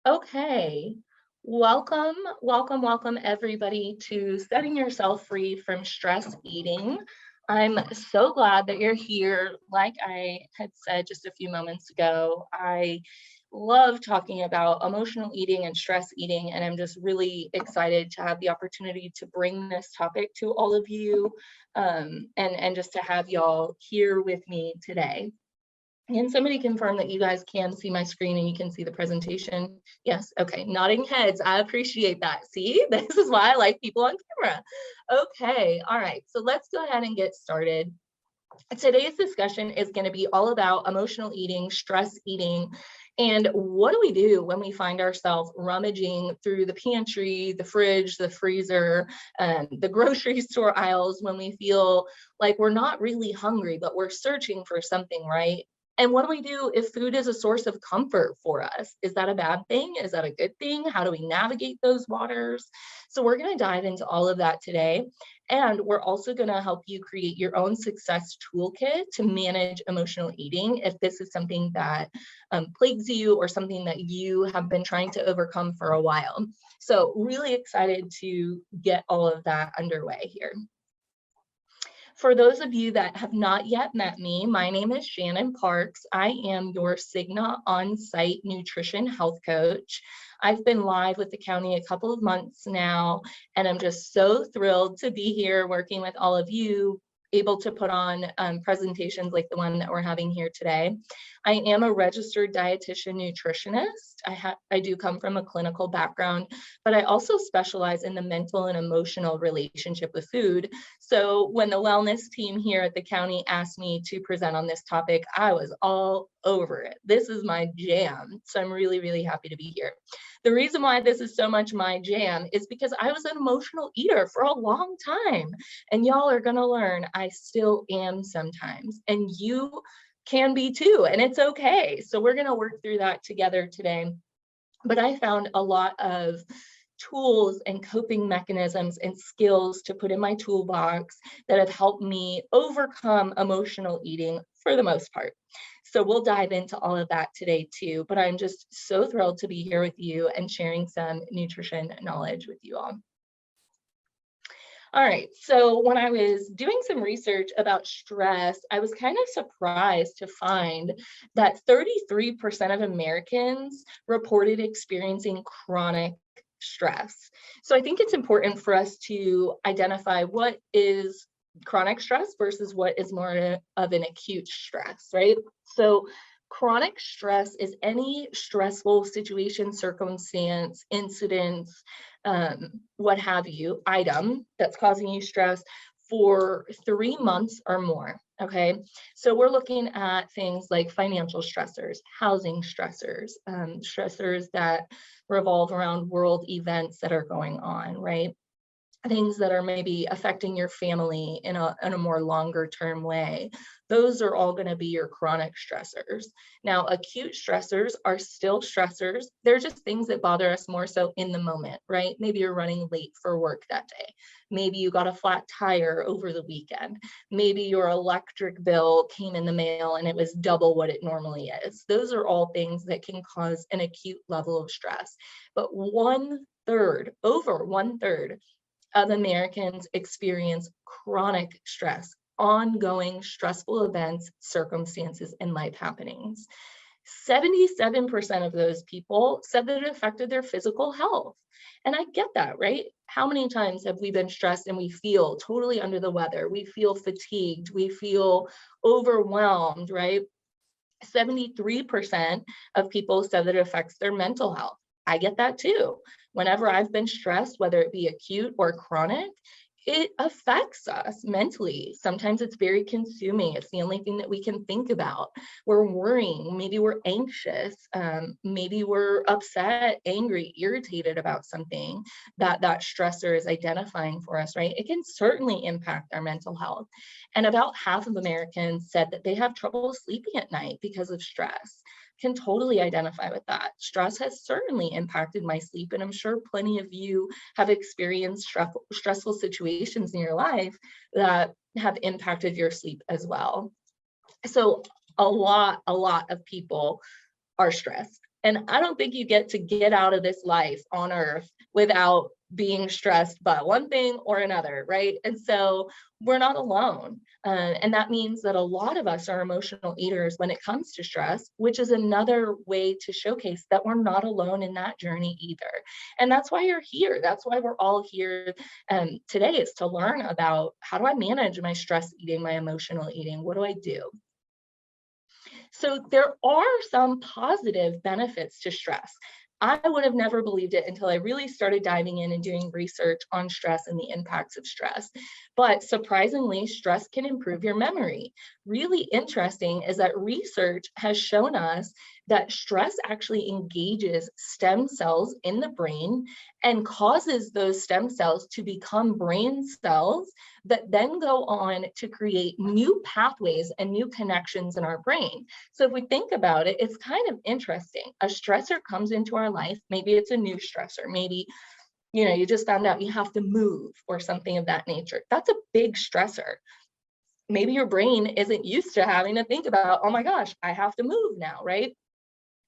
Okay. Welcome everybody to Setting Yourself Free from Stress Eating. I'm so glad that you're here. Like I had said just a few moments ago, I love talking about emotional eating and stress eating, and I'm just really excited to have the opportunity to bring this topic to all of you, and just to have y'all here with me today. Can somebody confirm that you guys can see my screen and you can see the presentation? Yes, okay, nodding heads, I appreciate that. See, this is why I like people on camera. Okay, all right, so let's go ahead and get started. Today's discussion is going to be all about emotional eating, stress eating, and what do we do when we find ourselves rummaging through the pantry, the fridge, the freezer, the grocery store aisles when we feel like we're not really hungry, but we're searching for something, right? And what do we do if food is a source of comfort for us? Is that a bad thing? Is that a good thing? How do we navigate those waters? So we're going to dive into all of that today. And we're also going to help you create your own success toolkit to manage emotional eating if this is something that plagues you or something that you have been trying to overcome for a while. So really excited to get all of that underway here. For those of you that have not yet met me, my name is Shannon Parks. I am your Cigna on-site nutrition health coach. I've been live with the county a couple of months now, and I'm just so thrilled to be here working with all of you, able to put on presentations like the one that we're having here today. I am a registered dietitian nutritionist. I do come from a clinical background, but I also specialize in the mental and emotional relationship with food. So when the wellness team here at the county asked me to present on this topic, I was all over it. This is my jam. So I'm really, really happy to be here. The reason why this is so much my jam is because I was an emotional eater for a long time. And y'all are going to learn I still am sometimes. And you can be too. And it's okay. So we're going to work through that together today. But I found a lot of tools and coping mechanisms and skills to put in my toolbox that have helped me overcome emotional eating for the most part. So we'll dive into all of that today too, but I'm just so thrilled to be here with you and sharing some nutrition knowledge with you all. All right, so when I was doing some research about stress, I was kind of surprised to find that 33% of Americans reported experiencing chronic stress. So I think it's important for us to identify what is chronic stress versus what is more of an acute stress, right? So chronic stress is any stressful situation, circumstance, incident, what have you, item that's causing you stress for 3 months or more. Okay, so we're looking at things like financial stressors, housing stressors, stressors that revolve around world events that are going on, right? Things that are maybe affecting your family in a more longer term way. Those are all going to be your chronic stressors. Now, acute stressors are still stressors. They're just things that bother us more so in the moment, right? Maybe you're running late for work that day. Maybe you got a flat tire over the weekend. Maybe your electric bill came in the mail and it was double what it normally is. Those are all things that can cause an acute level of stress. But over one third of Americans experience chronic stress, ongoing stressful events, circumstances, and life happenings. 77% of those people said that it affected their physical health. And I get that, right? How many times have we been stressed and we feel totally under the weather? We feel fatigued, we feel overwhelmed, right? 73% of people said that it affects their mental health. I get that too. Whenever I've been stressed, whether it be acute or chronic, it affects us mentally. Sometimes it's very consuming. It's the only thing that we can think about. We're worrying, maybe we're anxious, maybe we're upset, angry, irritated about something that stressor is identifying for us, right? It can certainly impact our mental health. And about half of Americans said that they have trouble sleeping at night because of stress. Can totally identify with that. Stress has certainly impacted my sleep, and I'm sure plenty of you have experienced stressful situations in your life that have impacted your sleep as well. So a lot of people are stressed. And I don't think you get out of this life on earth without being stressed by one thing or another, right? And so we're not alone. And that means that a lot of us are emotional eaters when it comes to stress, which is another way to showcase that we're not alone in that journey either. And that's why you're here. That's why we're all here today, is to learn about, how do I manage my stress eating, my emotional eating? What do I do? So there are some positive benefits to stress. I would have never believed it until I really started diving in and doing research on stress and the impacts of stress. But surprisingly, stress can improve your memory. Really interesting is that research has shown us that stress actually engages stem cells in the brain and causes those stem cells to become brain cells that then go on to create new pathways and new connections in our brain. So if we think about it, it's kind of interesting. A stressor comes into our life. Maybe it's a new stressor. Maybe, you just found out you have to move or something of that nature. That's a big stressor. Maybe your brain isn't used to having to think about, oh my gosh, I have to move now, right?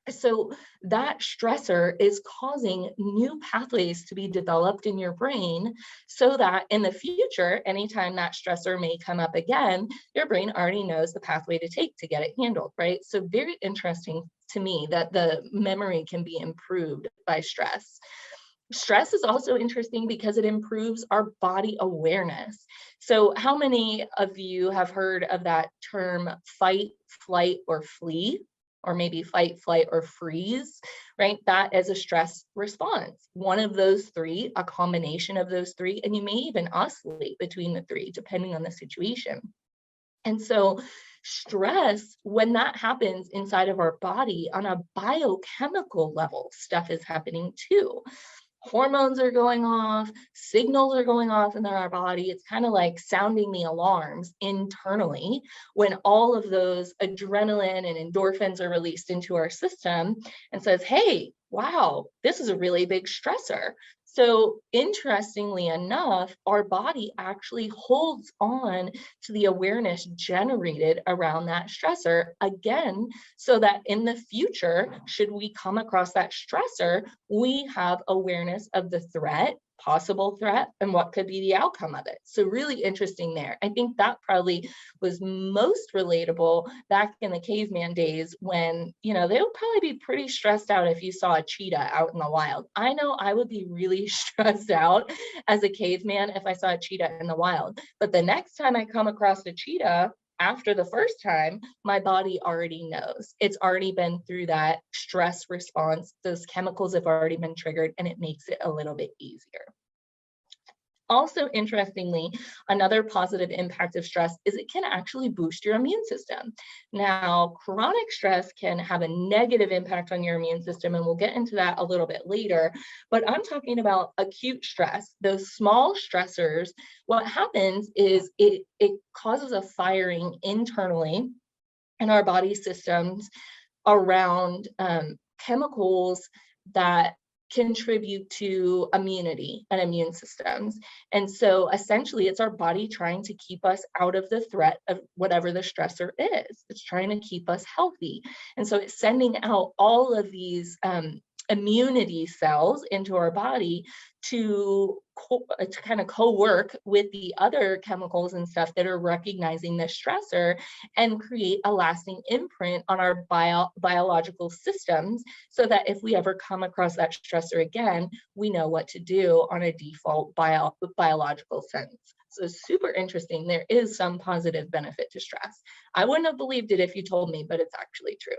So that stressor is causing new pathways to be developed in your brain so that in the future, anytime that stressor may come up again, your brain already knows the pathway to take to get it handled, right? So very interesting to me that the memory can be improved by stress. Stress is also interesting because it improves our body awareness. So how many of you have heard of that term fight, flight, or flee? Or maybe fight, flight, or freeze, right? That is a stress response. One of those three, a combination of those three, and you may even oscillate between the three, depending on the situation. And so stress, when that happens inside of our body on a biochemical level, stuff is happening too. Hormones are going off, signals are going off in our body. It's kind of like sounding the alarms internally when all of those adrenaline and endorphins are released into our system and says, hey, wow, this is a really big stressor. So interestingly enough, our body actually holds on to the awareness generated around that stressor again, so that in the future, should we come across that stressor, we have awareness of the threat, possible threat, and what could be the outcome of it. So really interesting there. I think that probably was most relatable back in the caveman days when, they would probably be pretty stressed out if you saw a cheetah out in the wild. I know I would be really stressed out as a caveman if I saw a cheetah in the wild. But the next time I come across a cheetah, after the first time, my body already knows. It's already been through that stress response. Those chemicals have already been triggered, and it makes it a little bit easier. Also, interestingly, another positive impact of stress is it can actually boost your immune system. Now, chronic stress can have a negative impact on your immune system, and we'll get into that a little bit later. But I'm talking about acute stress, those small stressors. What happens is it causes a firing internally in our body systems around chemicals that contribute to immunity and immune systems. And so essentially it's our body trying to keep us out of the threat of whatever the stressor is. It's trying to keep us healthy. And so it's sending out all of these immunity cells into our body to kind of co-work with the other chemicals and stuff that are recognizing the stressor and create a lasting imprint on our biological systems, so that if we ever come across that stressor again, we know what to do on a default biological sense. So super interesting. There is some positive benefit to stress. I wouldn't have believed it if you told me, but it's actually true.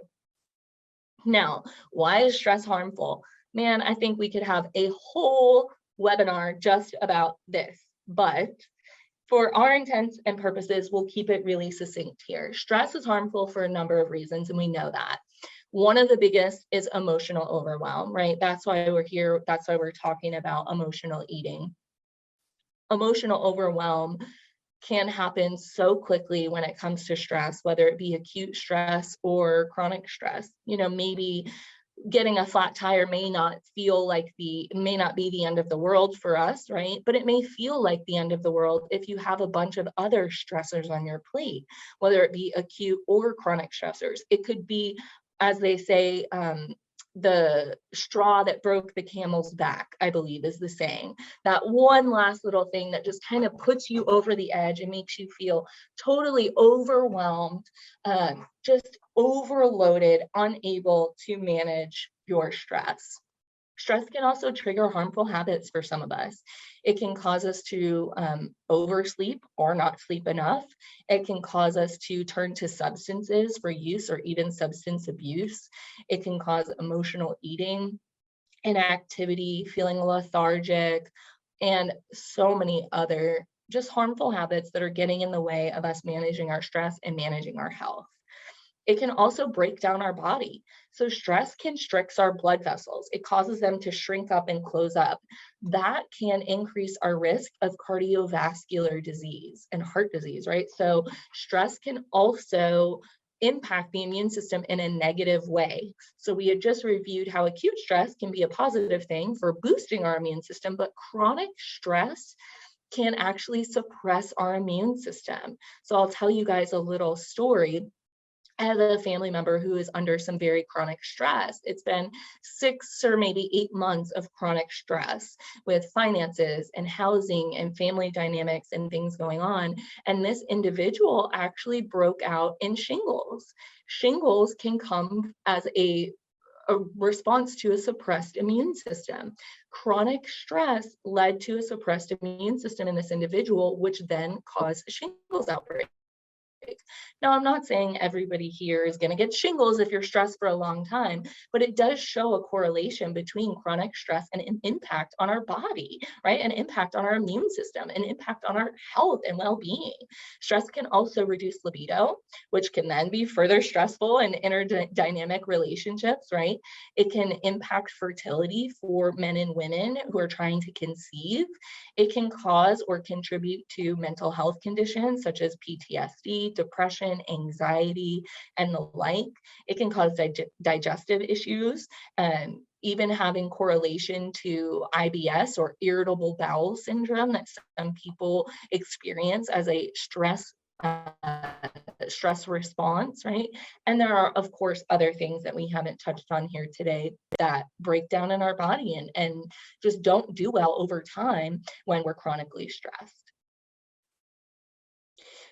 Now, why is stress harmful? Man, I think we could have a whole webinar just about this, but for our intents and purposes, we'll keep it really succinct here. Stress is harmful for a number of reasons, and we know that. One of the biggest is emotional overwhelm, right? That's why we're here. That's why we're talking about emotional eating. Emotional overwhelm can happen so quickly when it comes to stress, whether it be acute stress or chronic stress. Maybe getting a flat tire may not be the end of the world for us, right? But it may feel like the end of the world if you have a bunch of other stressors on your plate, whether it be acute or chronic stressors. It could be, as they say, the straw that broke the camel's back, I believe is the saying. That one last little thing that just kind of puts you over the edge and makes you feel totally overwhelmed, just overloaded, unable to manage your stress. Stress can also trigger harmful habits for some of us. It can cause us to oversleep or not sleep enough. It can cause us to turn to substances for use or even substance abuse. It can cause emotional eating, inactivity, feeling lethargic, and so many other just harmful habits that are getting in the way of us managing our stress and managing our health. It can also break down our body. So stress constricts our blood vessels. It causes them to shrink up and close up. That can increase our risk of cardiovascular disease and heart disease, right? So stress can also impact the immune system in a negative way. So we had just reviewed how acute stress can be a positive thing for boosting our immune system, but chronic stress can actually suppress our immune system. So I'll tell you guys a little story. I have a family member who is under some very chronic stress. It's been 6 or maybe 8 months of chronic stress with finances and housing and family dynamics and things going on. And this individual actually broke out in shingles. Shingles can come as a response to a suppressed immune system. Chronic stress led to a suppressed immune system in this individual, which then caused a shingles outbreak. Now, I'm not saying everybody here is going to get shingles if you're stressed for a long time, but it does show a correlation between chronic stress and an impact on our body, right? An impact on our immune system, an impact on our health and well-being. Stress can also reduce libido, which can then be further stressful in interdynamic relationships, right? It can impact fertility for men and women who are trying to conceive. It can cause or contribute to mental health conditions such as PTSD, depression, anxiety, and the like. It can cause digestive issues, even having correlation to IBS or irritable bowel syndrome that some people experience as a stress response, right? And there are, of course, other things that we haven't touched on here today that break down in our body and just don't do well over time when we're chronically stressed.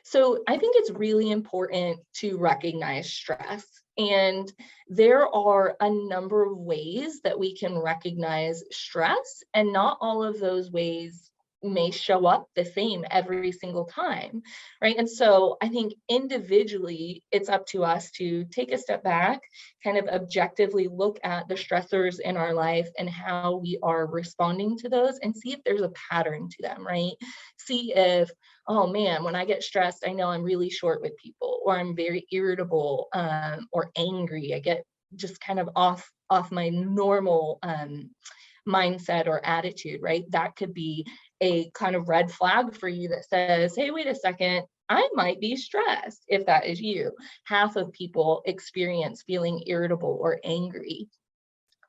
So I think it's really important to recognize stress. And there are a number of ways that we can recognize stress, and not all of those ways may show up the same every single time, right? And so I think individually, it's up to us to take a step back, kind of objectively look at the stressors in our life and how we are responding to those and see if there's a pattern to them, right? See if, oh man, when I get stressed, I know I'm really short with people, or I'm very irritable, or angry. I get just kind of off my normal mindset or attitude, right? That could be a kind of red flag for you that says, hey, wait a second, I might be stressed. If that is you, half of people experience feeling irritable or angry.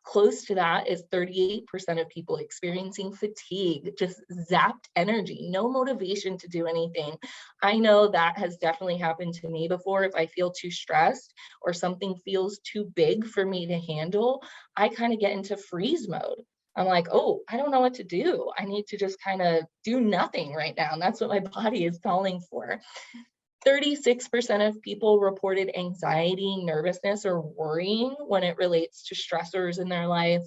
Close to that is 38% of people experiencing fatigue, just zapped energy, no motivation to do anything. I know that has definitely happened to me before. If I feel too stressed or something feels too big for me to handle, I kind of get into freeze mode. I'm like, oh, I don't know what to do. I need to just kind of do nothing right now. And that's what my body is calling for. 36% of people reported anxiety, nervousness, or worrying when it relates to stressors in their life.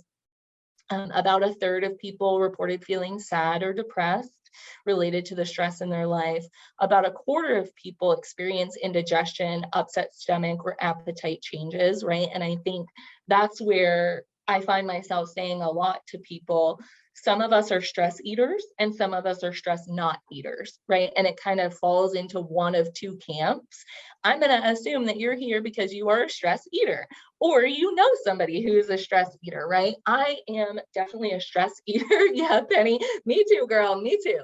About a third of people reported feeling sad or depressed related to the stress in their life. About a quarter of people experience indigestion, upset stomach, or appetite changes, right? And I think that's where I find myself saying a lot to people. Some of us are stress eaters and some of us are stress not eaters, right? And it kind of falls into one of two camps. I'm going to assume that you're here because you are a stress eater, or you know somebody who's a stress eater, right? I am definitely a stress eater. Yeah, Penny, me too, girl, me too.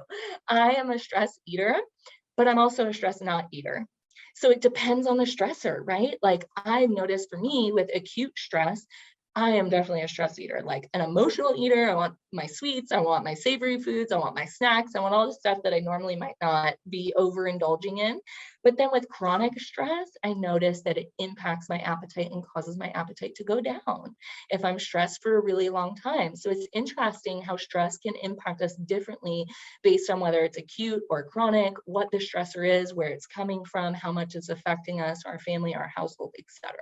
I am a stress eater, but I'm also a stress not eater. So it depends on the stressor, right? Like I've noticed for me with acute stress, I am definitely a stress eater, like an emotional eater. I want my sweets, I want my savory foods, I want my snacks, I want all the stuff that I normally might not be overindulging in. But then with chronic stress, I notice that it impacts my appetite and causes my appetite to go down if I'm stressed for a really long time. So it's interesting how stress can impact us differently based on whether it's acute or chronic, what the stressor is, where it's coming from, how much it's affecting us, our family, our household, etc.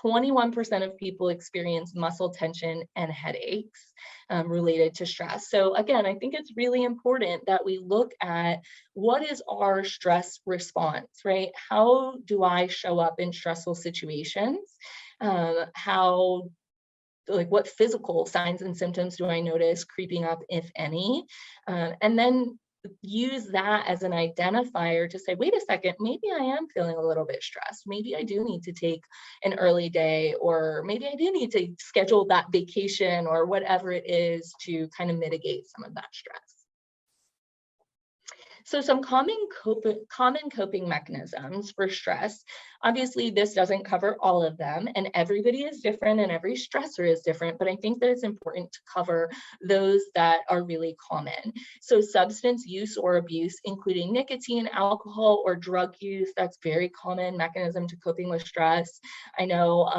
21% of people experience muscle tension and headaches related to stress. So again, I think it's really important that we look at what is our stress response, right? How do I show up in stressful situations? How like what physical signs and symptoms do I notice creeping up, if any? And then use that as an identifier to say, wait a second, maybe I am feeling a little bit stressed. Maybe I do need to take an early day, or maybe I do need to schedule that vacation or whatever it is to kind of mitigate some of that stress. So some common coping mechanisms for stress. Obviously, this doesn't cover all of them, and everybody is different and every stressor is different, but I think that it's important to cover those that are really common. So substance use or abuse, including nicotine, alcohol, or drug use, that's very common mechanism to coping with stress. I know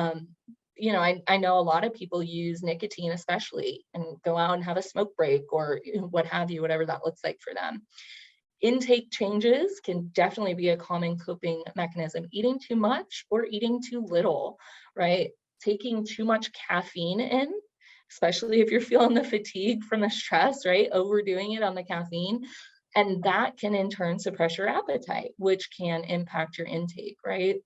I know a lot of people use nicotine especially and go out and have a smoke break or what have you, whatever that looks like for them. Intake changes can definitely be a common coping mechanism. Eating too much or eating too little, right? Taking too much caffeine in, especially if you're feeling the fatigue from the stress, right? Overdoing it on the caffeine. And that can in turn suppress your appetite, which can impact your intake, right?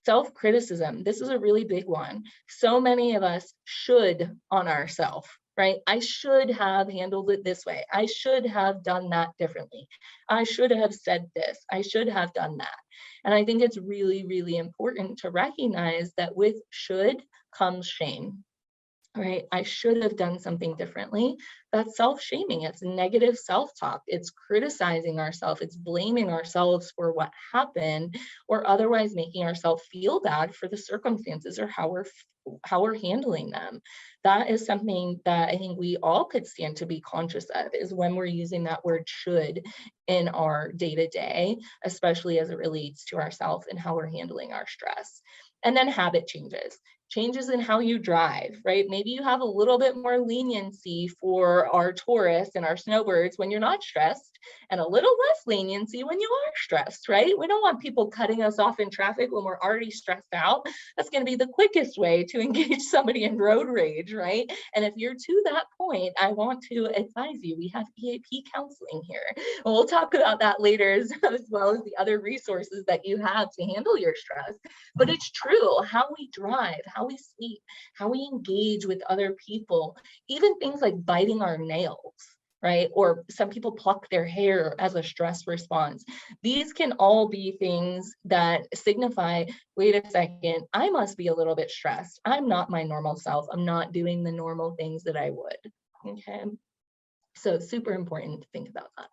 Self-criticism, this is a really big one. So many of us should on ourselves, right? I should have handled it this way. I should have done that differently. I should have said this. I should have done that. And I think it's really, really important to recognize that with should comes shame. Right? I should have done something differently. That's self-shaming. It's negative self-talk. It's criticizing ourselves. It's blaming ourselves for what happened, or otherwise making ourselves feel bad for the circumstances or how we're handling them. That is something that I think we all could stand to be conscious of, is when we're using that word should in our day-to-day, especially as it relates to ourselves and how we're handling our stress. And then habit changes in how you drive, right? Maybe you have a little bit more leniency for our tourists and our snowbirds when you're not stressed, and a little less leniency when you are stressed, right? We don't want people cutting us off in traffic when we're already stressed out. That's going to be the quickest way to engage somebody in road rage, right? And if you're to that point, I want to advise you, we have EAP counseling here. And we'll talk about that later, as well as the other resources that you have to handle your stress. But it's true, how we drive, how we sleep, how we engage with other people, even things like biting our nails, right? Or some people pluck their hair as a stress response. These can all be things that signify, wait a second, I must be a little bit stressed. I'm not my normal self. I'm not doing the normal things that I would. Okay. So super important to think about that.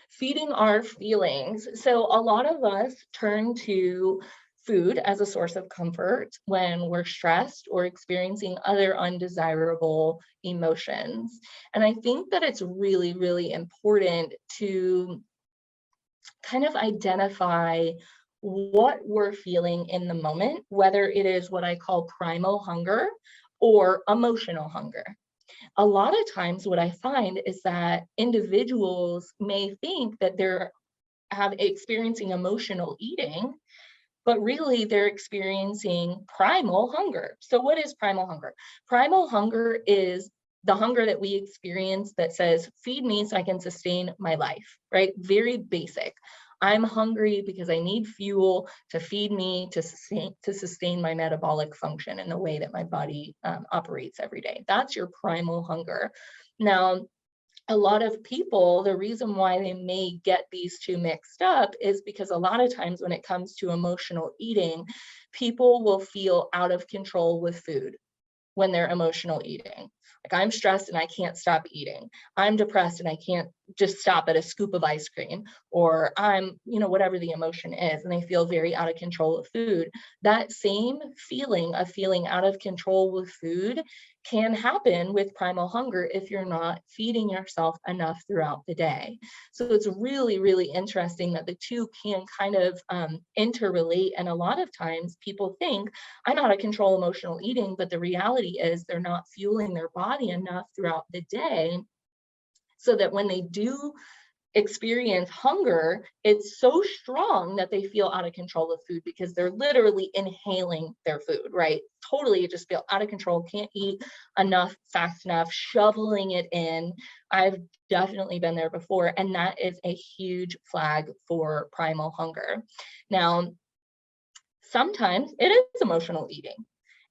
Feeding our feelings. So a lot of us turn to food as a source of comfort when we're stressed or experiencing other undesirable emotions. And I think that it's really, really important to kind of identify what we're feeling in the moment, whether it is what I call primal hunger or emotional hunger. A lot of times what I find is that individuals may think that they're experiencing emotional eating, but really they're experiencing primal hunger. So what is primal hunger? Primal hunger is the hunger that we experience that says, feed me so I can sustain my life, right? Very basic. I'm hungry because I need fuel to feed me, to sustain my metabolic function and the way that my body operates every day. That's your primal hunger. Now, a lot of people, the reason why they may get these two mixed up is because a lot of times when it comes to emotional eating, people will feel out of control with food when they're emotional eating. Like, I'm stressed and I can't stop eating. I'm depressed and I can't just stop at a scoop of ice cream, or I'm, whatever the emotion is, and they feel very out of control with food. That same feeling of feeling out of control with food can happen with primal hunger if you're not feeding yourself enough throughout the day. So it's really, really interesting that the two can kind of interrelate. And a lot of times people think I'm out of control emotional eating, but the reality is they're not fueling their body enough throughout the day, so that when they do experience hunger, it's so strong that they feel out of control of food, because they're literally inhaling their food, right? Totally just feel out of control, can't eat enough fast enough, shoveling it in. I've definitely been there before, and that is a huge flag for primal hunger. Now, sometimes it is emotional eating.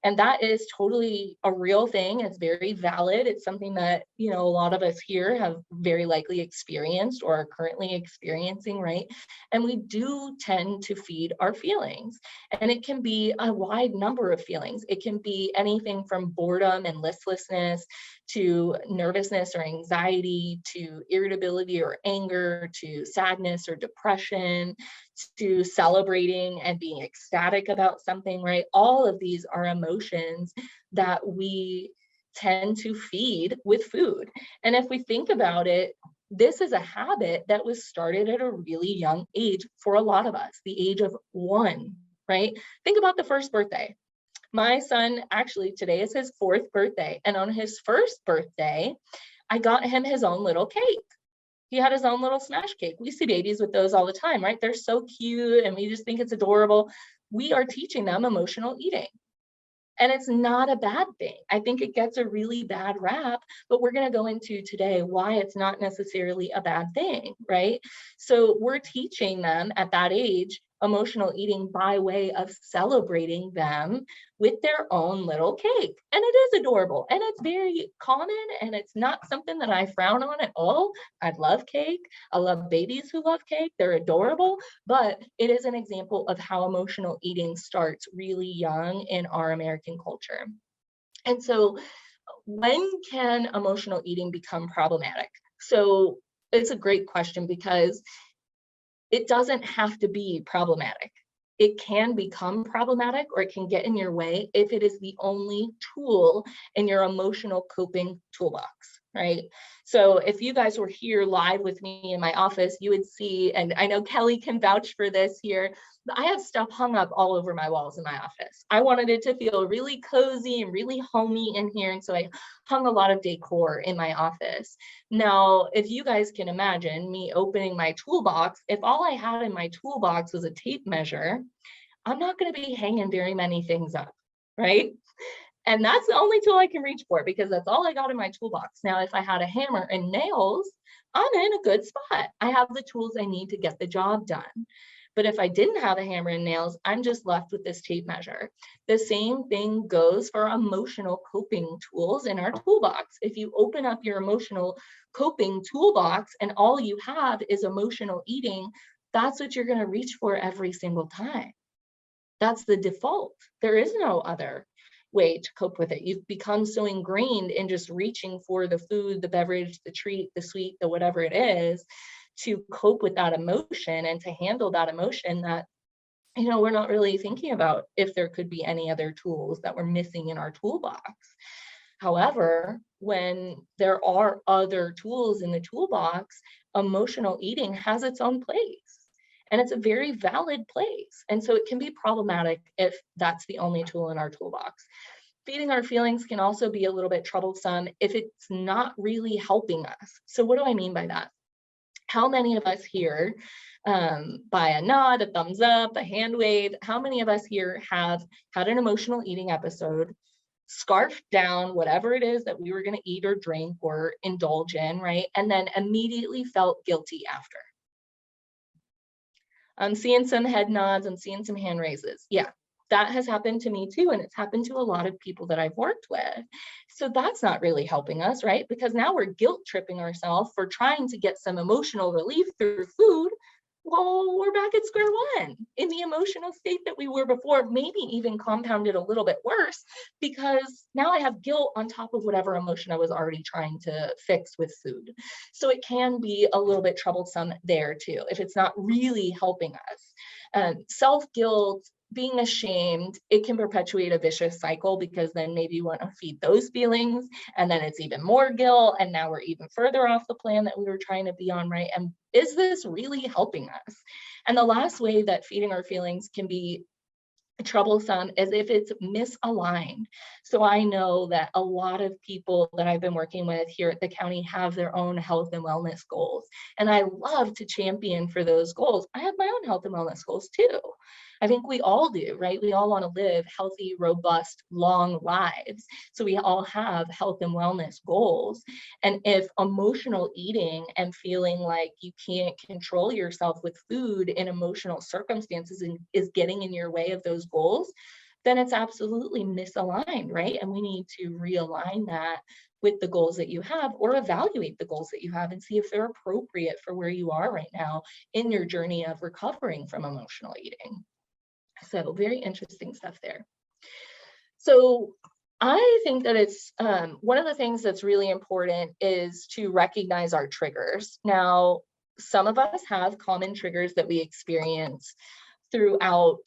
And that is totally a real thing. It's very valid. It's something that, a lot of us here have very likely experienced or are currently experiencing, right? And we do tend to feed our feelings. And it can be a wide number of feelings. It can be anything from boredom and listlessness to nervousness or anxiety, to irritability or anger, to sadness or depression, to celebrating and being ecstatic about something, right? All of these are emotions that we tend to feed with food. And if we think about it, this is a habit that was started at a really young age for a lot of us, the age of 1, right? Think about the first birthday. My son, actually, today is his 4th birthday. And on his first birthday, I got him his own little cake. He had his own little smash cake. We see babies with those all the time, right? They're so cute and we just think it's adorable. We are teaching them emotional eating. And it's not a bad thing. I think it gets a really bad rap, but we're going to go into today why it's not necessarily a bad thing, right? So we're teaching them at that age emotional eating by way of celebrating them with their own little cake. And it is adorable and it's very common, and it's not something that I frown on at all. I love cake. I love babies who love cake. They're adorable, but it is an example of how emotional eating starts really young in our American culture. And so when can emotional eating become problematic? So it's a great question, because it doesn't have to be problematic. It can become problematic, or it can get in your way if it is the only tool in your emotional coping toolbox, right? So if you guys were here live with me in my office, you would see, and I know Kelly can vouch for this here, I have stuff hung up all over my walls in my office. I wanted it to feel really cozy and really homey in here, and so I hung a lot of decor in my office. Now, if you guys can imagine me opening my toolbox, if all I had in my toolbox was a tape measure, I'm not going to be hanging very many things up, right? And that's the only tool I can reach for, because that's all I got in my toolbox. Now, if I had a hammer and nails, I'm in a good spot. I have the tools I need to get the job done. But if I didn't have a hammer and nails, I'm just left with this tape measure. The same thing goes for emotional coping tools in our toolbox. If you open up your emotional coping toolbox and all you have is emotional eating, that's what you're going to reach for every single time. That's the default. There is no other way to cope with it. You've become so ingrained in just reaching for the food, the beverage, the treat, the sweet, the whatever it is, to cope with that emotion and to handle that emotion, that we're not really thinking about if there could be any other tools that we're missing in our toolbox. However, when there are other tools in the toolbox, emotional eating has its own place, and it's a very valid place. And so it can be problematic if that's the only tool in our toolbox. Feeding our feelings can also be a little bit troublesome if it's not really helping us. So what do I mean by that? How many of us here, by a nod, a thumbs up, a hand wave, how many of us here have had an emotional eating episode, scarfed down whatever it is that we were going to eat or drink or indulge in, right? And then immediately felt guilty after? I'm seeing some head nods, I'm seeing some hand raises. Yeah, that has happened to me too. And it's happened to a lot of people that I've worked with. So that's not really helping us, right? Because now we're guilt tripping ourselves for trying to get some emotional relief through food, well, we're back at square one in the emotional state that we were before, maybe even compounded a little bit worse because now I have guilt on top of whatever emotion I was already trying to fix with food. So it can be a little bit troublesome there too, if it's not really helping us. Self-guilt, being ashamed, it can perpetuate a vicious cycle because then maybe you want to feed those feelings and then it's even more guilt. And now we're even further off the plan that we were trying to be on, right? And is this really helping us? And the last way that feeding our feelings can be troublesome is if it's misaligned. So I know that a lot of people that I've been working with here at the county have their own health and wellness goals. And I love to champion for those goals. I have my own health and wellness goals too. I think we all do, right? We all want to live healthy, robust, long lives. So we all have health and wellness goals. And if emotional eating and feeling like you can't control yourself with food in emotional circumstances is getting in your way of those goals, then it's absolutely misaligned, right? And we need to realign that with the goals that you have or evaluate the goals that you have and see if they're appropriate for where you are right now in your journey of recovering from emotional eating. So very interesting stuff there. So I think that it's one of the things that's really important is to recognize our triggers. Now, some of us have common triggers that we experience throughout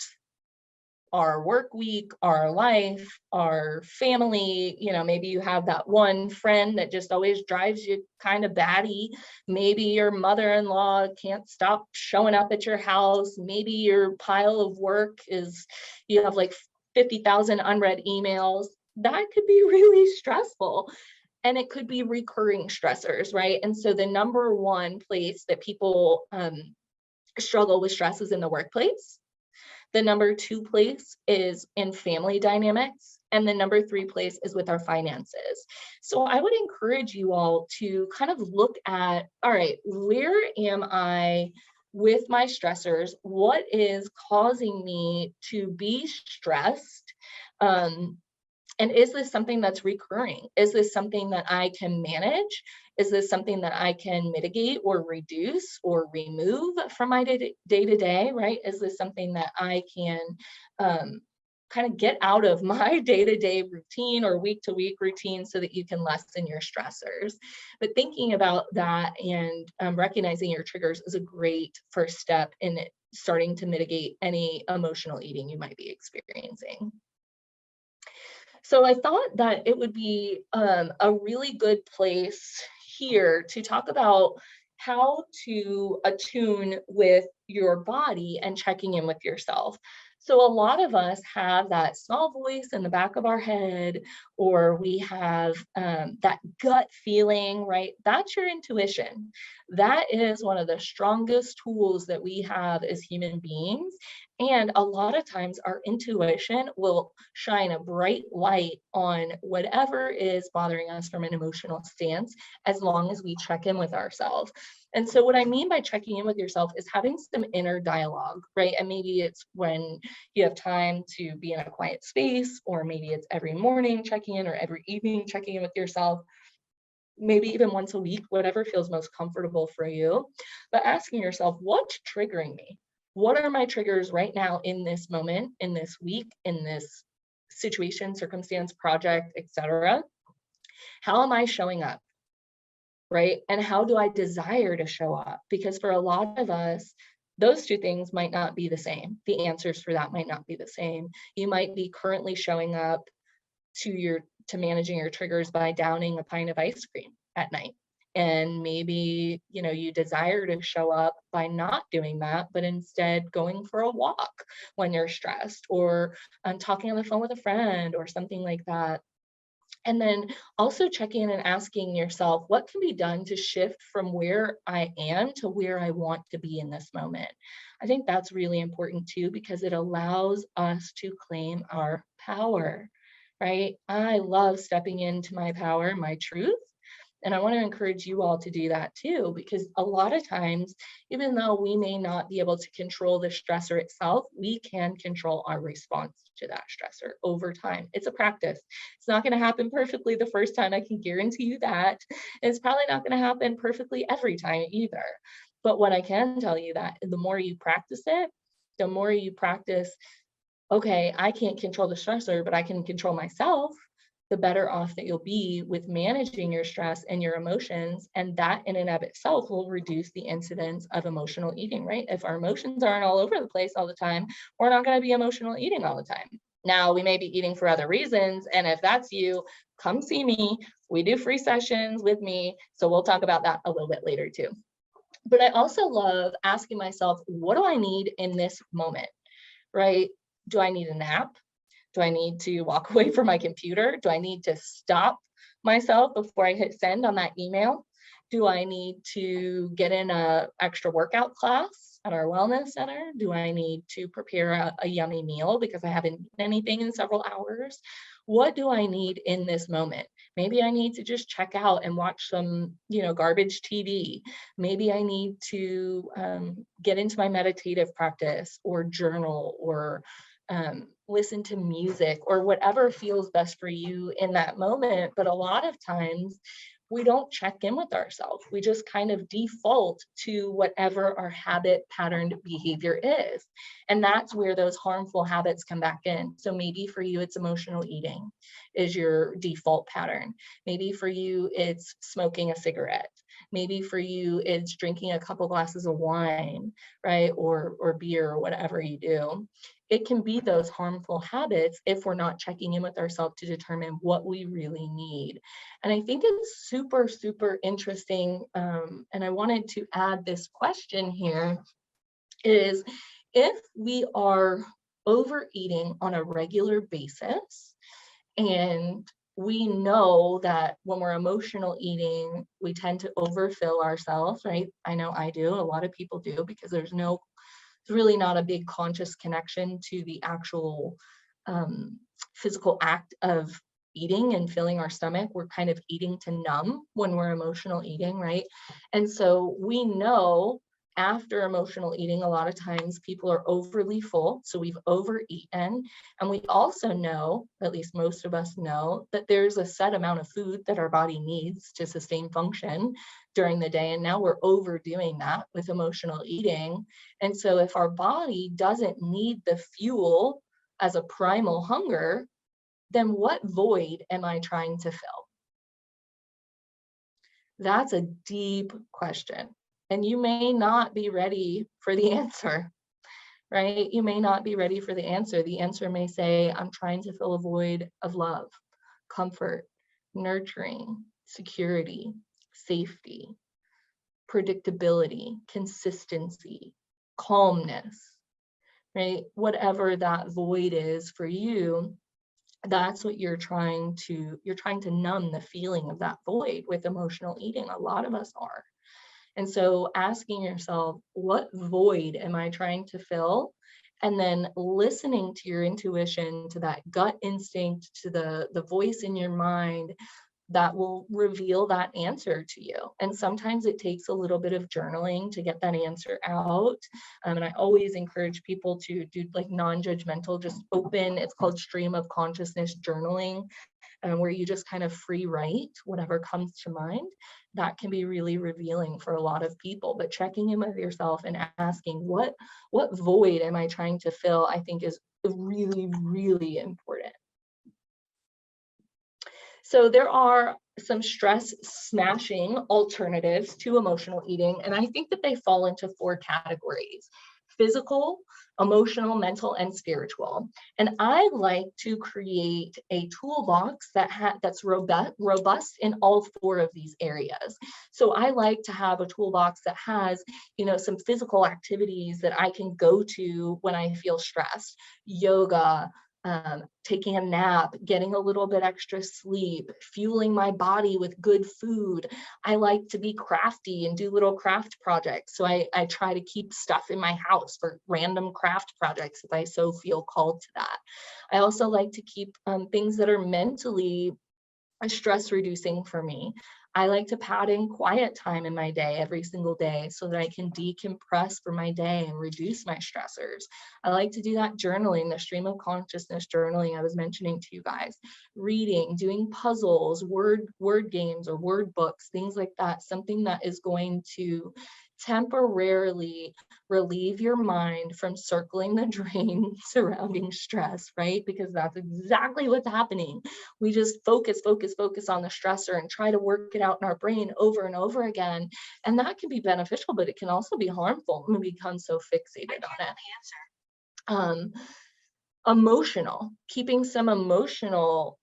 our work week, our life, our family. You know, maybe you have that one friend that just always drives you kind of batty. Maybe your mother-in-law can't stop showing up at your house. Maybe your pile of work is, you have like 50,000 unread emails. That could be really stressful. And it could be recurring stressors, right? And so the number one place that people struggle with stress is in the workplace. The number two place is in family dynamics. And the number three place is with our finances. So I would encourage you all to kind of look at, all right, where am I with my stressors? What is causing me to be stressed? And is this something that's recurring? Is this something that I can manage? Is this something that I can mitigate or reduce or remove from my day to day, right? Is this something that I can kind of get out of my day-to-day routine or week-to-week routine so that you can lessen your stressors? But thinking about that and recognizing your triggers is a great first step in starting to mitigate any emotional eating you might be experiencing. So I thought that it would be a really good place here to talk about how to attune with your body and checking in with yourself. So a lot of us have that small voice in the back of our head, or we have that gut feeling, right? That's your intuition. That is one of the strongest tools that we have as human beings. And a lot of times our intuition will shine a bright light on whatever is bothering us from an emotional stance, as long as we check in with ourselves. And so what I mean by checking in with yourself is having some inner dialogue, right? And maybe it's when you have time to be in a quiet space, or maybe it's every morning checking in, or every evening checking in with yourself, maybe even once a week, whatever feels most comfortable for you. But asking yourself, what's triggering me? What are my triggers right now in this moment, in this week, in this situation, circumstance, project, etc.? How am I showing up? Right? And how do I desire to show up? Because for a lot of us, those two things might not be the same. The answers for that might not be the same. You might be currently showing up to managing your triggers by downing a pint of ice cream at night. And maybe, you desire to show up by not doing that, but instead going for a walk when you're stressed, or talking on the phone with a friend or something like that. And then also checking in and asking yourself, what can be done to shift from where I am to where I want to be in this moment? I think that's really important too, because it allows us to claim our power, right? I love stepping into my power, my truth. And I want to encourage you all to do that too, because a lot of times, even though we may not be able to control the stressor itself, we can control our response to that stressor over time. It's a practice. It's not going to happen perfectly the first time. I can guarantee you that. It's probably not going to happen perfectly every time either. But what I can tell you that the more you practice it, the more you practice, okay, I can't control the stressor, but I can control myself, the better off that you'll be with managing your stress and your emotions. And that in and of itself will reduce the incidence of emotional eating, right? If our emotions aren't all over the place all the time, we're not going to be emotional eating all the time. Now, we may be eating for other reasons. And if that's you, come see me. We do free sessions with me. So we'll talk about that a little bit later too. But I also love asking myself, what do I need in this moment, right? Do I need a nap? Do I need to walk away from my computer? Do I need to stop myself before I hit send on that email? Do I need to get in a extra workout class at our wellness center? Do I need to prepare a yummy meal because I haven't eaten anything in several hours? What do I need in this moment? Maybe I need to just check out and watch some, garbage TV. Maybe I need to get into my meditative practice or journal or listen to music or whatever feels best for you in that moment. But a lot of times we don't check in with ourselves. We just kind of default to whatever our habit patterned behavior is. And that's where those harmful habits come back in. So maybe for you, it's emotional eating is your default pattern. Maybe for you, it's smoking a cigarette. Maybe for you, it's drinking a couple glasses of wine, right? Or beer or whatever you do. It can be those harmful habits if we're not checking in with ourselves to determine what we really need. And I think it's super, super interesting. And I wanted to add this question here is if we are overeating on a regular basis, and we know that when we're emotional eating, we tend to overfill ourselves, right? I know I do. A lot of people do because there's really not a big conscious connection to the actual physical act of eating and filling our stomach. We're kind of eating to numb when we're emotional eating, right? And so we know after emotional eating, a lot of times people are overly full. So we've overeaten. And we also know, at least most of us know, that there's a set amount of food that our body needs to sustain function during the day. And now we're overdoing that with emotional eating. And so if our body doesn't need the fuel as a primal hunger, then what void am I trying to fill? That's a deep question. And you may not be ready for the answer, right? You may not be ready for the answer. The answer may say, I'm trying to fill a void of love, comfort, nurturing, security, safety, predictability, consistency, calmness, right? Whatever that void is for you, that's what you're trying to numb the feeling of that void with emotional eating. A lot of us are. And so asking yourself, what void am I trying to fill? And then listening to your intuition, to that gut instinct, to the voice in your mind that will reveal that answer to you. And sometimes it takes a little bit of journaling to get that answer out. And I always encourage people to do like non-judgmental, just open, it's called stream of consciousness journaling, where you just kind of free write whatever comes to mind. That can be really revealing for a lot of people. But checking in with yourself and asking what void am I trying to fill, I think is really, really important. So there are some stress smashing alternatives to emotional eating, and I think that they fall into 4 categories: physical, emotional, mental, and spiritual. And I like to create a toolbox that's robust in all 4 of these areas. So I like to have a toolbox that has, some physical activities that I can go to when I feel stressed: yoga, taking a nap, getting a little bit extra sleep, fueling my body with good food. I like to be crafty and do little craft projects. So I try to keep stuff in my house for random craft projects if I so feel called to that. I also like to keep things that are mentally stress reducing for me. I like to pad in quiet time in my day every single day so that I can decompress for my day and reduce my stressors. I like to do that journaling, the stream of consciousness journaling I was mentioning to you guys, reading, doing puzzles, word games or word books, things like that, something that is going to temporarily relieve your mind from circling the drain surrounding stress, right? Because that's exactly what's happening. We just focus on the stressor and try to work it out in our brain over and over again. And that can be beneficial, but it can also be harmful when we become so fixated on it. Emotional, keeping some emotional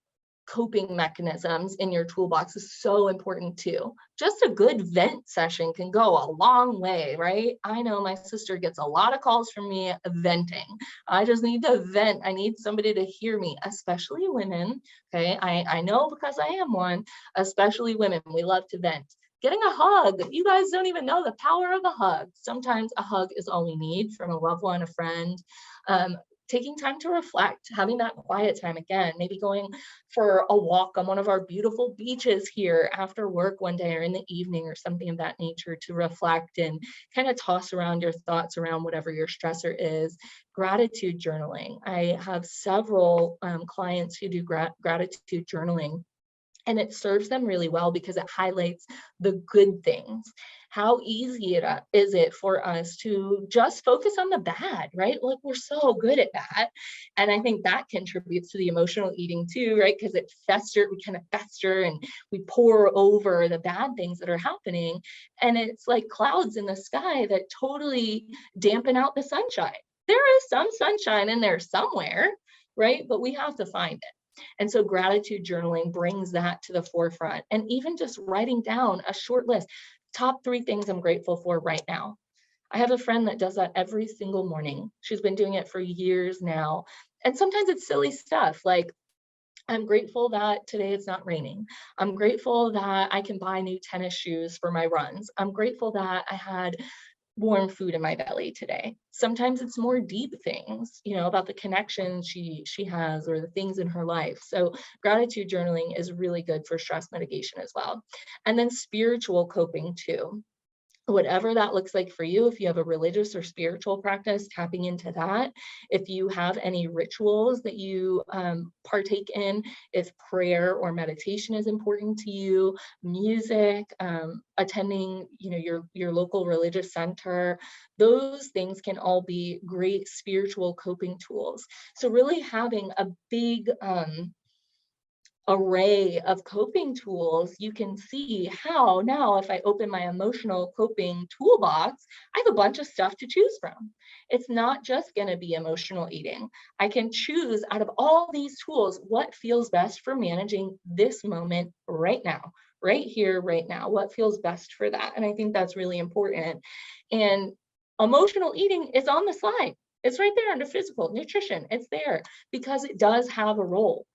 coping mechanisms in your toolbox is so important too. Just a good vent session can go a long way, right? I know my sister gets a lot of calls from me venting. I just need to vent. I need somebody to hear me, especially women. Okay, I know because I am one, especially women. We love to vent. Getting a hug. You guys don't even know the power of a hug. Sometimes a hug is all we need from a loved one, a friend. Taking time to reflect, having that quiet time again, maybe going for a walk on one of our beautiful beaches here after work one day or in the evening or something of that nature to reflect and kind of toss around your thoughts around whatever your stressor is. Gratitude journaling. I have several clients who do gratitude journaling. And it serves them really well because it highlights the good things. How easy is it for us to just focus on the bad, right? Like we're so good at that. And I think that contributes to the emotional eating too, right? Because we kind of fester and we pour over the bad things that are happening. And it's like clouds in the sky that totally dampen out the sunshine. There is some sunshine in there somewhere, right? But we have to find it. And so gratitude journaling brings that to the forefront. And even just writing down a short list, top 3 things I'm grateful for right now. I have a friend that does that every single morning. She's been doing it for years now. And sometimes it's silly stuff like, I'm grateful that today it's not raining. I'm grateful that I can buy new tennis shoes for my runs. I'm grateful that I had warm food in my belly today. Sometimes it's more deep things, about the connections she has or the things in her life. So gratitude journaling is really good for stress mitigation as well. And then spiritual coping too. Whatever that looks like for you, if you have a religious or spiritual practice, tapping into that. If you have any rituals that you partake in, if prayer or meditation is important to you, music, attending, your local religious center, those things can all be great spiritual coping tools. So really having a big array of coping tools, you can see how now if I open my emotional coping toolbox, I have a bunch of stuff to choose from. It's not just going to be emotional eating. I can choose out of all these tools what feels best for managing this moment right now, right here, right now, what feels best for that. And I think that's really important. And emotional eating is on the slide. It's right there under physical nutrition. It's there because it does have a role.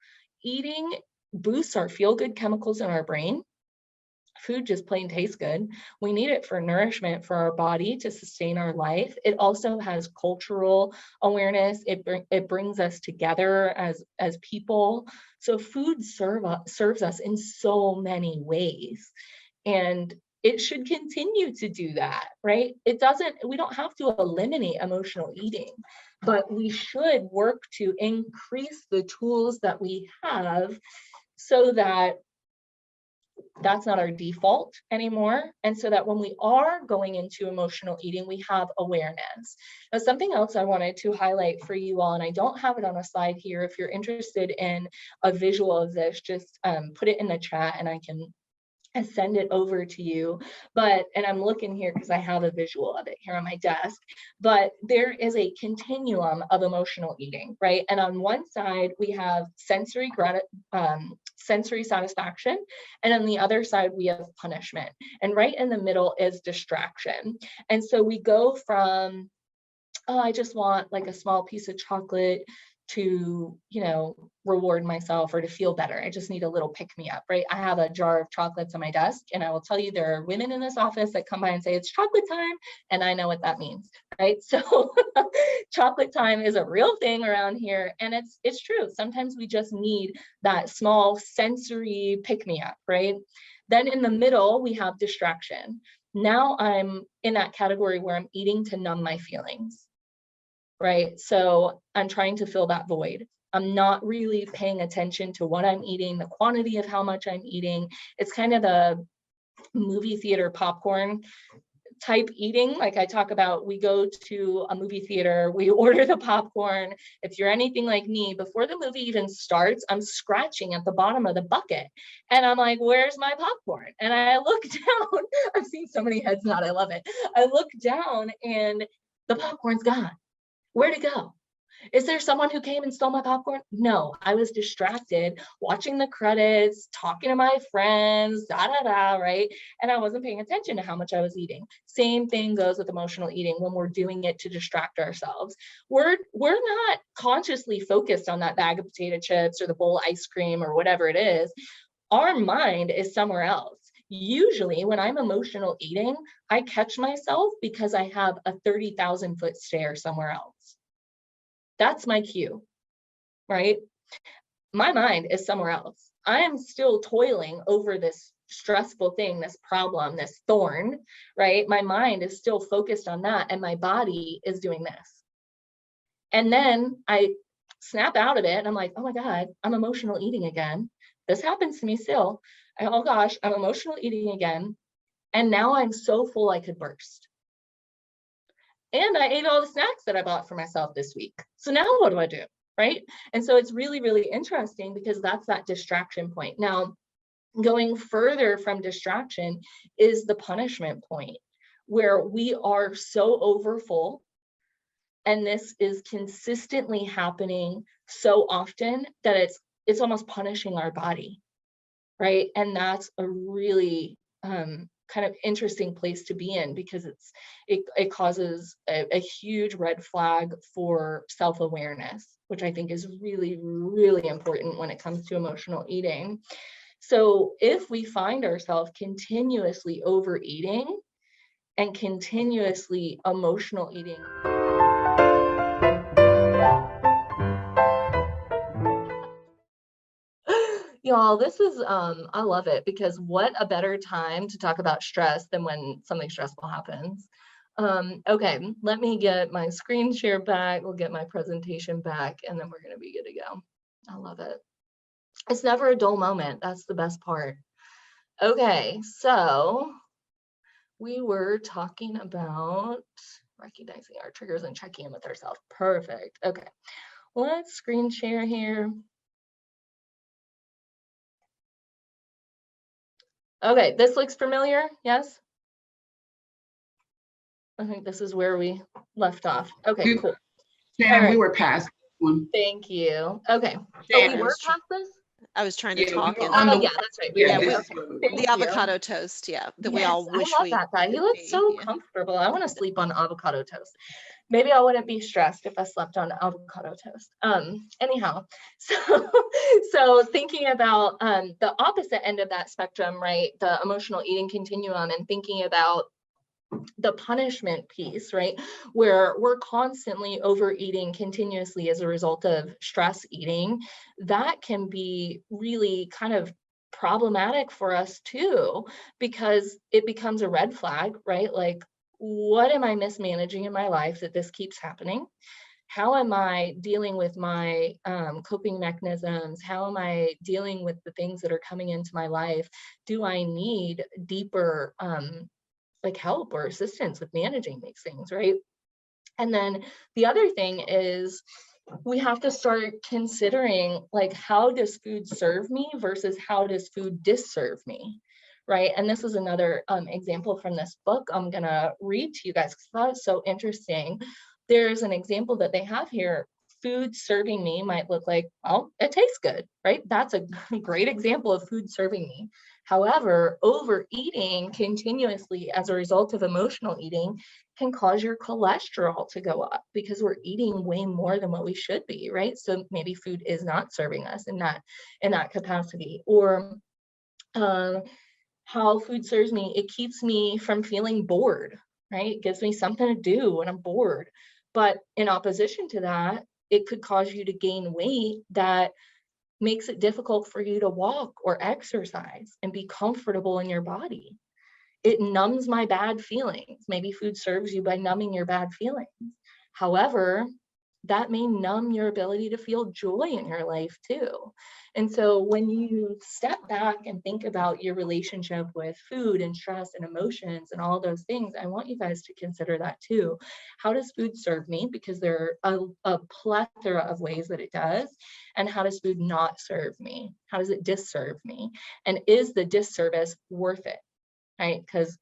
Eating boosts our feel-good chemicals in our brain. Food just plain tastes good. We need it for nourishment for our body to sustain our life. It also has cultural awareness. It brings us together as people. So food serves us in so many ways. And it should continue to do that, right? We don't have to eliminate emotional eating, but we should work to increase the tools that we have so that that's not our default anymore. And so that when we are going into emotional eating, we have awareness. Now, something else I wanted to highlight for you all, and I don't have it on a slide here. If you're interested in a visual of this, just put it in the chat and I can send it over to you. And I'm looking here because I have a visual of it here on my desk, but there is a continuum of emotional eating, right? And on one side, we have sensory satisfaction. And on the other side, we have punishment. And right in the middle is distraction. And so we go from, oh, I just want like a small piece of chocolate to, reward myself or to feel better. I just need a little pick me up, right? I have a jar of chocolates on my desk, and I will tell you there are women in this office that come by and say it's chocolate time, and I know what that means, right? So chocolate time is a real thing around here, and it's true. Sometimes we just need that small sensory pick me up, right? Then in the middle, we have distraction. Now I'm in that category where I'm eating to numb my feelings. Right? So I'm trying to fill that void. I'm not really paying attention to what I'm eating, the quantity of how much I'm eating. It's kind of the movie theater popcorn type eating, like I talk about, we go to a movie theater, we order the popcorn. If you're anything like me, before the movie even starts, I'm scratching at the bottom of the bucket. And I'm like, where's my popcorn? And I look down, I've seen so many heads nod, I love it. I look down and the popcorn's gone. Where'd it go? Is there someone who came and stole my popcorn? No, I was distracted watching the credits, talking to my friends, right? And I wasn't paying attention to how much I was eating. Same thing goes with emotional eating when we're doing it to distract ourselves. We're not consciously focused on that bag of potato chips or the bowl of ice cream or whatever it is. Our mind is somewhere else. Usually when I'm emotional eating, I catch myself because I have a 30,000 foot stare somewhere else. That's my cue, right? My mind is somewhere else. I am still toiling over this stressful thing, this problem, this thorn, right? My mind is still focused on that, and my body is doing this. And then I snap out of it, and I'm like, oh my God, I'm emotional eating again. This happens to me still. Oh gosh, I'm emotional eating again. And now I'm so full I could burst. And I ate all the snacks that I bought for myself this week. So now what do I do, right? And so it's really, really interesting because that's that distraction point. Now, going further from distraction is the punishment point, where we are so overfull, and this is consistently happening so often that it's almost punishing our body, right? And that's a really kind of interesting place to be in, because it causes a huge red flag for self-awareness, which I think is really, really important when it comes to emotional eating. So if we find ourselves continuously overeating and continuously emotional eating, y'all, this is I love it, because what a better time to talk about stress than when something stressful happens. Okay, let me get my screen share back, we'll get my presentation back, and then we're gonna be good to go. I love it. It's never a dull moment, that's the best part. Okay, so we were talking about recognizing our triggers and checking in with ourselves. Perfect. Okay, let's screen share here. Okay, this looks familiar, yes? I think this is where we left off. Okay, cool. Shannon, we were past one. Thank you. Okay, so we were past this? I was trying to talk. Oh, yeah, that's right. The avocado toast, that we all wish I love that guy. He looks so comfortable. I want to sleep on avocado toast. Maybe I wouldn't be stressed if I slept on avocado toast. Anyhow, so thinking about the opposite end of that spectrum, right? The emotional eating continuum, and thinking about the punishment piece, right? Where we're constantly overeating continuously as a result of stress eating, that can be really kind of problematic for us too, because it becomes a red flag, right? Like, what am I mismanaging in my life that this keeps happening? How am I dealing with my coping mechanisms? How am I dealing with the things that are coming into my life? Do I need deeper like help or assistance with managing these things, right? And then the other thing is, we have to start considering, like, how does food serve me versus how does food disserve me, right? And this is another example from this book I'm gonna read to you guys, because that was so interesting. There's an example that they have here. Food serving me might look like, well, it tastes good, right? That's a great example of food serving me. However, overeating continuously as a result of emotional eating can cause your cholesterol to go up, because we're eating way more than what we should be, right? So maybe food is not serving us in that capacity. Or how food serves me, it keeps me from feeling bored, right? It gives me something to do when I'm bored. But in opposition to that, it could cause you to gain weight that makes it difficult for you to walk or exercise and be comfortable in your body. It numbs my bad feelings. Maybe food serves you by numbing your bad feelings. However, that may numb your ability to feel joy in your life too. And so when you step back and think about your relationship with food and stress and emotions and all those things, I want you guys to consider that too. How does food serve me? Because there are a plethora of ways that it does. And how does food not serve me? How does it disserve me? And is the disservice worth it? Right? Because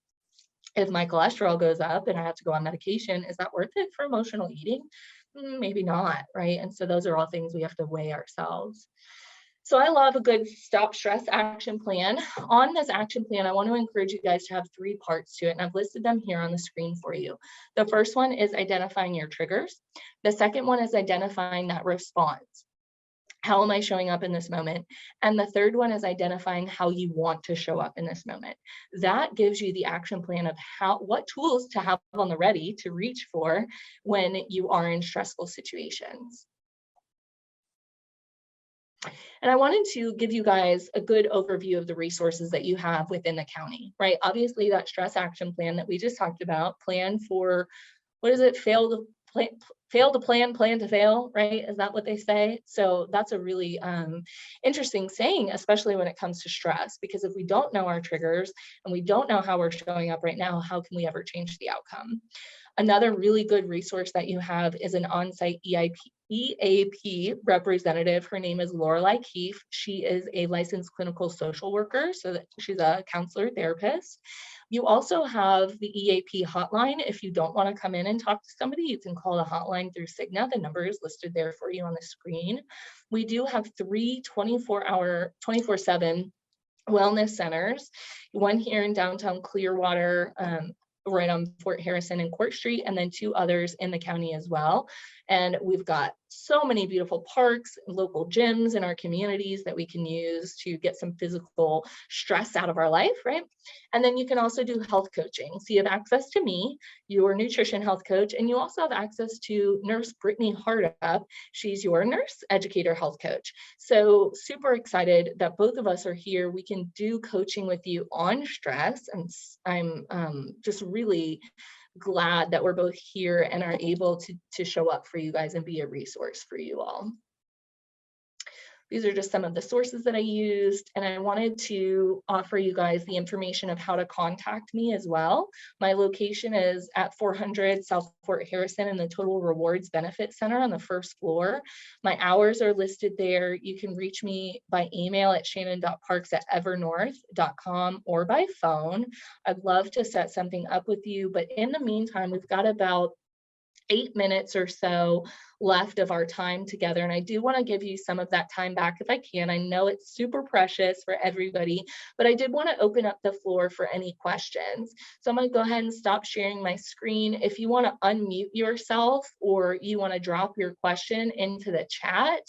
if my cholesterol goes up and I have to go on medication, is that worth it for emotional eating? Maybe not, right? And so those are all things we have to weigh ourselves. So I love a good stop stress action plan. On this action plan, I want to encourage you guys to have 3 parts to it, and I've listed them here on the screen for you. The first one is identifying your triggers. The second one is identifying that response. How am I showing up in this moment? And the third one is identifying how you want to show up in this moment. That gives you the action plan of what tools to have on the ready to reach for when you are in stressful situations. And I wanted to give you guys a good overview of the resources that you have within the county, right? Obviously, that stress action plan that we just talked about, plan for, what is it? Fail to plan, plan to fail, right? Is that what they say? So that's a really interesting saying, especially when it comes to stress, because if we don't know our triggers and we don't know how we're showing up right now, how can we ever change the outcome? Another really good resource that you have is an on-site EAP representative. Her name is Lorelei Keefe. She is a licensed clinical social worker, so that she's a counselor therapist. You also have the EAP hotline. If you don't want to come in and talk to somebody, you can call the hotline through Cigna. The number is listed there for you on the screen. We do have 3 24/7 wellness centers, one here in downtown Clearwater, right on Fort Harrison and Court Street, and then 2 others in the county as well. And we've got so many beautiful parks, local gyms in our communities that we can use to get some physical stress out of our life, right? And then you can also do health coaching. So you have access to me, your nutrition health coach, and you also have access to Nurse Brittany Hardup. She's your nurse educator health coach. So super excited that both of us are here. We can do coaching with you on stress. And I'm just really glad that we're both here and are able to show up for you guys and be a resource for you all. These are just some of the sources that I used, and I wanted to offer you guys the information of how to contact me as well. My location is at 400 South Fort Harrison in the Total Rewards Benefit Center on the 1st floor. My hours are listed there. You can reach me by email at shannon.parks@evernorth.com or by phone. I'd love to set something up with you, but in the meantime, we've got about 8 minutes or so left of our time together. And I do want to give you some of that time back if I can. I know it's super precious for everybody, but I did want to open up the floor for any questions. So I'm going to go ahead and stop sharing my screen. If you want to unmute yourself or you want to drop your question into the chat,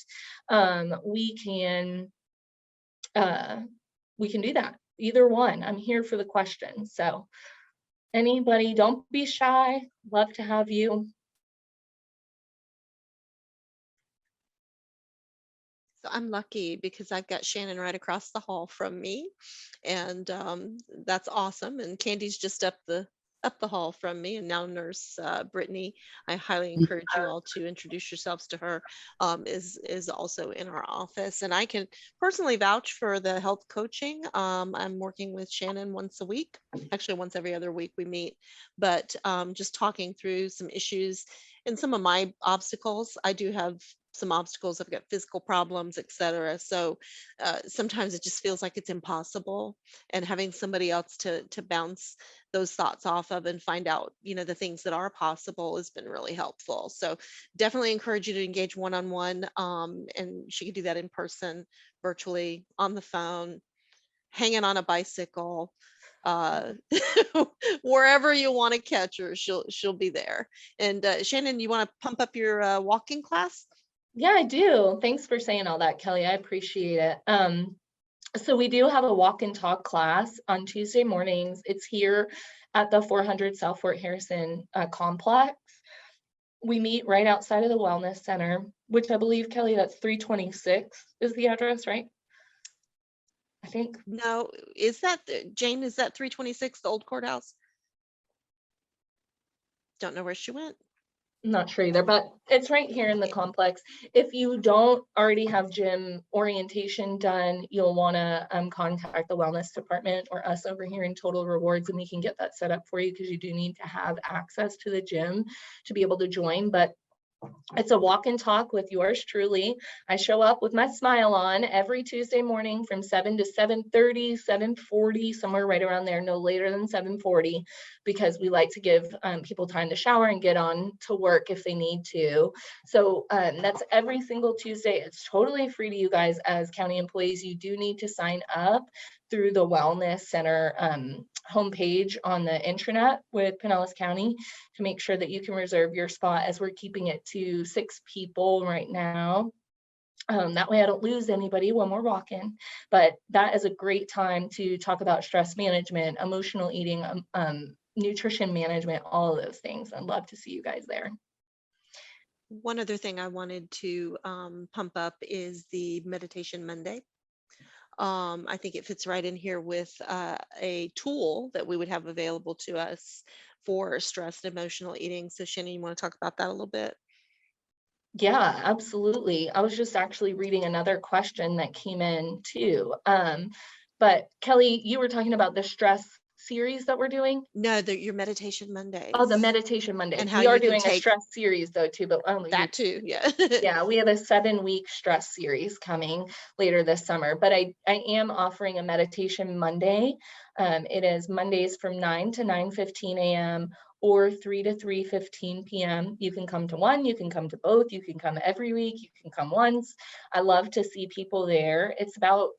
we can do that. Either one. I'm here for the questions. So anybody, don't be shy. Love to have you. So I'm lucky because I've got Shannon right across the hall from me, and that's awesome. And Candy's just up the hall from me, and now Nurse Brittany. I highly encourage you all to introduce yourselves to her. Is also in our office, and I can personally vouch for the health coaching. I'm working with Shannon once a week, actually once every other week we meet, but just talking through some issues and some of my obstacles. I do have some obstacles. I've got physical problems, etc. So sometimes it just feels like it's impossible, and having somebody else to bounce those thoughts off of and find out, the things that are possible has been really helpful. So definitely encourage you to engage one-on-one, and she can do that in person, virtually, on the phone, hanging on a bicycle, uh wherever you want to catch her, she'll be there. And Shannon, you want to pump up your walking class? Yeah, I do. Thanks for saying all that, Kelly. I appreciate it. So we do have a walk and talk class on Tuesday mornings. It's here at the 400 South Fort Harrison complex. We meet right outside of the Wellness Center, which I believe, Kelly, that's 326 is the address, right? I think. No, is that Jane? Is that 326, the old courthouse? Don't know where she went. I'm not sure either, but it's right here in the complex. If you don't already have gym orientation done, you'll want to contact the wellness department or us over here in Total Rewards, and we can get that set up for you, because you do need to have access to the gym to be able to join. But it's a walk and talk with yours truly. I show up with my smile on every Tuesday morning from 7 to 7:30, 7:40, somewhere right around there, no later than 7:40, because we like to give people time to shower and get on to work if they need to. So that's every single Tuesday. It's totally free to you guys as county employees. You do need to sign up through the Wellness Center homepage on the intranet with Pinellas County to make sure that you can reserve your spot, as we're keeping it to 6 people right now. That way I don't lose anybody when we're walking. But that is a great time to talk about stress management, emotional eating, nutrition management, all of those things. I'd love to see you guys there. One other thing I wanted to pump up is the Meditation Monday. I think it fits right in here with a tool that we would have available to us for stress and emotional eating. So Shannon, you want to talk about that a little bit? Yeah, absolutely. I was just actually reading another question that came in too. But Kelly, you were talking about the stress series that we're doing. No, your Meditation Oh, the Mondays Meditation Mondays. and how We are you can doing a take stress series though too, but that too. Yeah. yeah, we have a 7-week stress series coming later this summer. But I am offering a Meditation Monday. It is Mondays from 9 to 9:15 a.m. or 3 to 3:15 p.m. You can come to one, you can come to both, you can come every week, you can come once. I love to see people there. It's about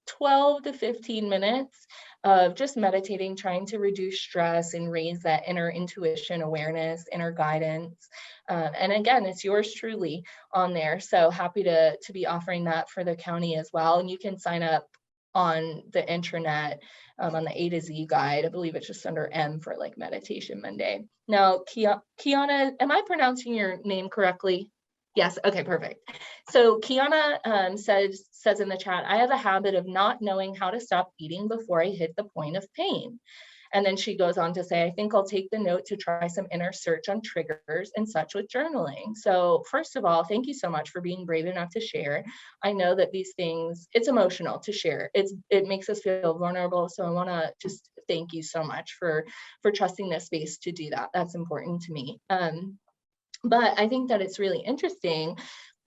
12 to 15 minutes of just meditating, trying to reduce stress and raise that inner intuition awareness, inner guidance. And again, it's yours truly on there. So happy to be offering that for the county as well. And you can sign up on the intranet on the A to Z guide. I believe it's just under M for like Meditation Monday. Now, Kiana, am I pronouncing your name correctly? Yes. Okay, perfect. So Kiana says in the chat, I have a habit of not knowing how to stop eating before I hit the point of pain. And then she goes on to say, I think I'll take the note to try some inner search on triggers and such with journaling. So first of all, thank you so much for being brave enough to share. I know that these things, it's emotional to share. It makes us feel vulnerable. So I want to just thank you so much for trusting this space to do that. That's important to me. But I think that it's really interesting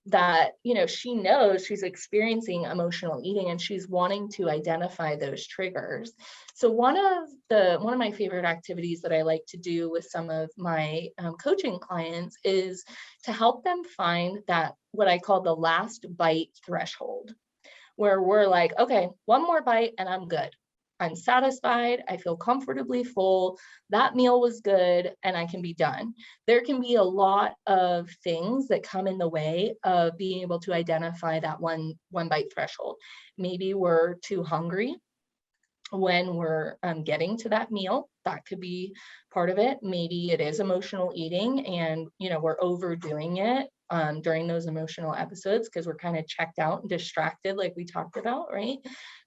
that, she knows she's experiencing emotional eating and she's wanting to identify those triggers. So one of my favorite activities that I like to do with some of my coaching clients is to help them find that, what I call the last bite threshold, where we're like, okay, one more bite and I'm good. I'm satisfied. I feel comfortably full. That meal was good and I can be done. There can be a lot of things that come in the way of being able to identify that one bite threshold. Maybe we're too hungry when we're getting to that meal. That could be part of it. Maybe it is emotional eating and we're overdoing it during those emotional episodes because we're kind of checked out and distracted, like we talked about, right?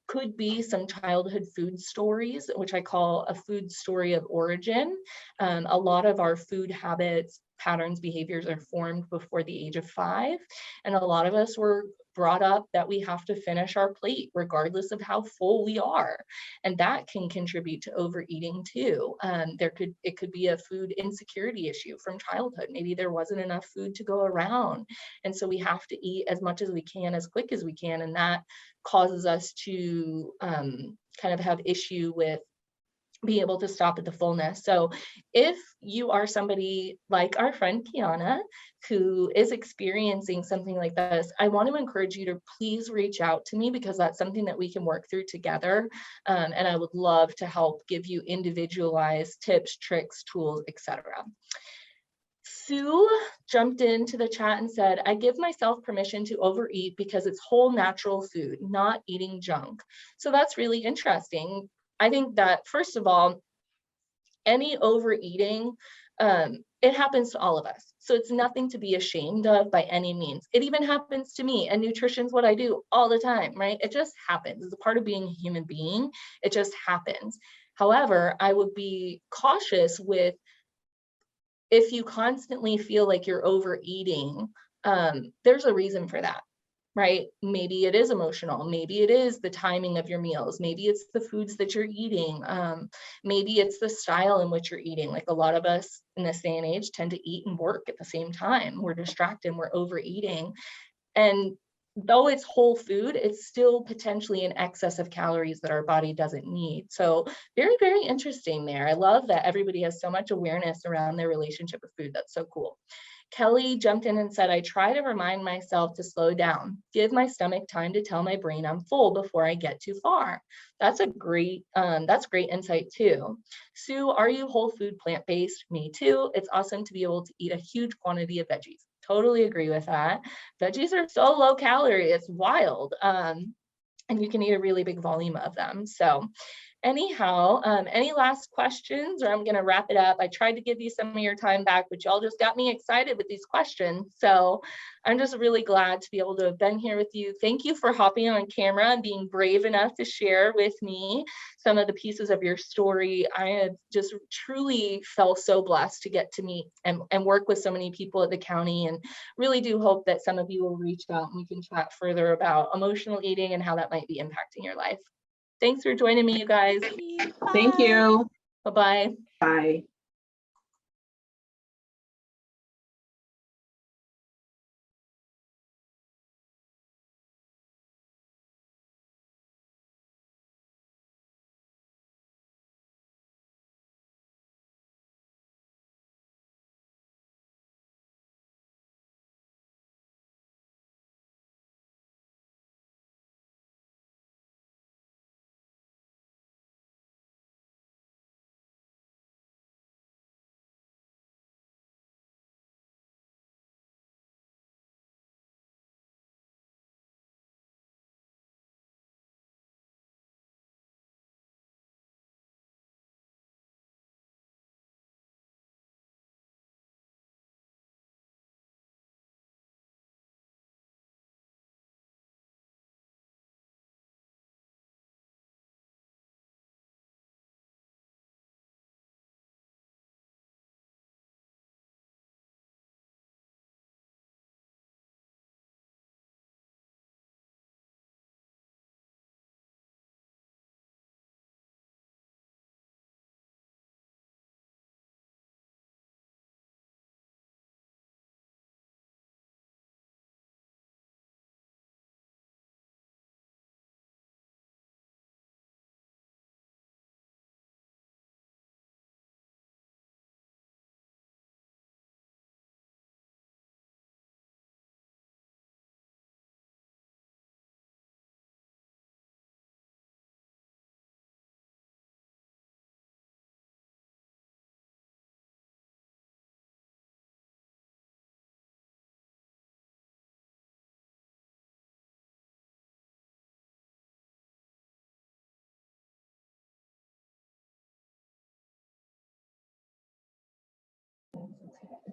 Could be some childhood food stories, which I call a food story of origin. A lot of our food habits, patterns, behaviors are formed before the age of 5. And a lot of us were brought up that we have to finish our plate regardless of how full we are. And that can contribute to overeating too. It could be a food insecurity issue from childhood. Maybe there wasn't enough food to go around. And so we have to eat as much as we can, as quick as we can. And that causes us to kind of have issue with being able to stop at the fullness. So if you are somebody like our friend Kiana, who is experiencing something like this, I want to encourage you to please reach out to me, because that's something that we can work through together. And I would love to help give you individualized tips, tricks, tools, etc. Sue jumped into the chat and said, I give myself permission to overeat because it's whole natural food, not eating junk. So that's really interesting. I think that, first of all, any overeating, it happens to all of us. So it's nothing to be ashamed of by any means. It even happens to me, and nutrition's what I do all the time, right? It just happens. It's a part of being a human being. It just happens. However, I would be cautious with if you constantly feel like you're overeating, there's a reason for that, right? Maybe it is emotional. Maybe it is the timing of your meals. Maybe it's the foods that you're eating. Maybe it's the style in which you're eating. Like a lot of us in this day and age tend to eat and work at the same time. We're distracted, we're overeating. And though it's whole food, it's still potentially in excess of calories that our body doesn't need. So very, very interesting there. I love that everybody has so much awareness around their relationship with food. That's so cool. Kelly jumped in and said, I try to remind myself to slow down, give my stomach time to tell my brain I'm full before I get too far. That's great insight too. Sue, are you whole food plant-based? Me too. It's awesome to be able to eat a huge quantity of veggies. Totally agree with that. Veggies are so low calorie, it's wild. And you can eat a really big volume of them. So anyhow, any last questions, or I'm going to wrap it up. I tried to give you some of your time back, but y'all just got me excited with these questions. So I'm just really glad to be able to have been here with you. Thank you for hopping on camera and being brave enough to share with me some of the pieces of your story. I have just truly felt so blessed to get to meet and work with so many people at the county, and really do hope that some of you will reach out and we can chat further about emotional eating and how that might be impacting your life. Thanks for joining me, you guys. Thank you. Bye-bye. Bye.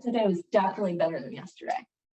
Today was definitely better than yesterday.